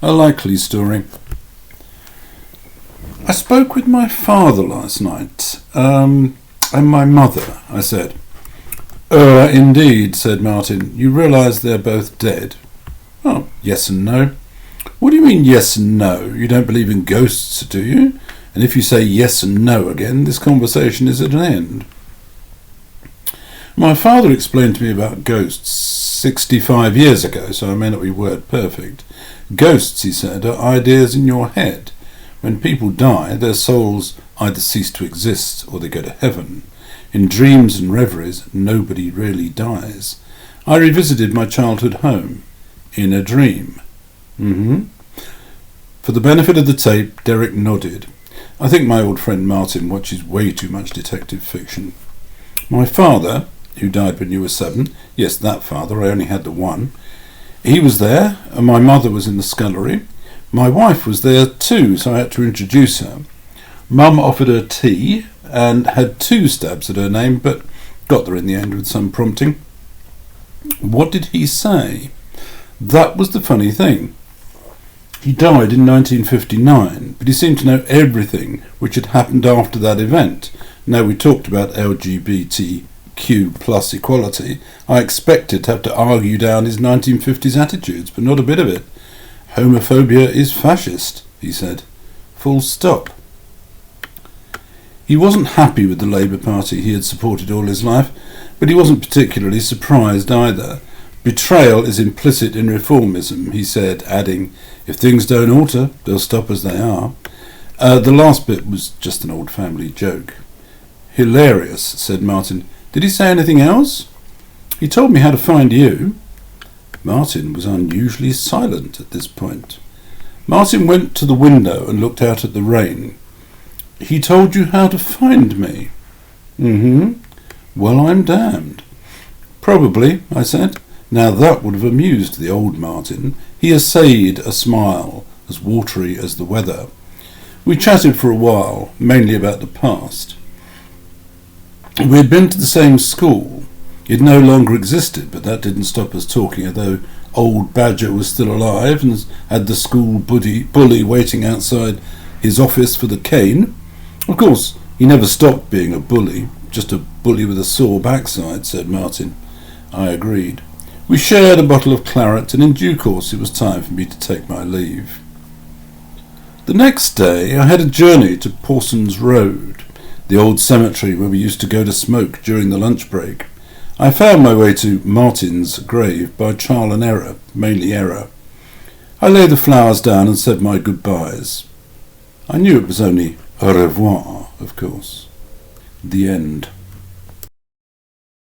A likely story. I spoke with my father last night, and my mother, I said. Indeed, said Martin. You realise they're both dead? Oh, yes and no. What do you mean yes and no? You don't believe in ghosts, do you? And if you say yes and no again, this conversation is at an end. My father explained to me about ghosts 65 years ago, so I may not be word perfect. Ghosts, he said, are ideas in your head. When people die, their souls either cease to exist or they go to heaven. In dreams and reveries, nobody really dies. I revisited my childhood home in a dream. For the benefit of the tape, Derek nodded. I think my old friend Martin watches way too much detective fiction. My father, who died when you were 7, yes, that father, I only had the one, he was there, and my mother was in the scullery. My wife was there too, so I had to introduce her. Mum offered her tea and had 2 stabs at her name, but got there in the end with some prompting. What did he say? That was the funny thing. He died in 1959, but he seemed to know everything which had happened after that event. Now we talked about LGBTQ plus equality, I expected to have to argue down his 1950s attitudes, but not a bit of it. Homophobia is fascist, he said. Full stop. He wasn't happy with the Labour Party he had supported all his life, but he wasn't particularly surprised either. Betrayal is implicit in reformism, he said, adding, if things don't alter, they'll stop as they are. The last bit was just an old family joke. Hilarious, said Martin. Did he say anything else? He told me how to find you. Martin was unusually silent at this point. Martin went to the window and looked out at the rain. He told you how to find me? Well, I'm damned. Probably, I said. Now that would have amused the old Martin. He essayed a smile, as watery as the weather. We chatted for a while, mainly about the past. We had been to the same school. It no longer existed, but that didn't stop us talking, although old Badger was still alive and had the school bully waiting outside his office for the cane. Of course, he never stopped being a bully, just a bully with a sore backside, said Martin. I agreed. We shared a bottle of claret, and in due course it was time for me to take my leave. The next day I had a journey to Pawson's Road, the old cemetery where we used to go to smoke during the lunch break. I found my way to Martin's grave by trial and error, mainly error. I laid the flowers down and said my goodbyes. I knew it was only au revoir, of course. The end.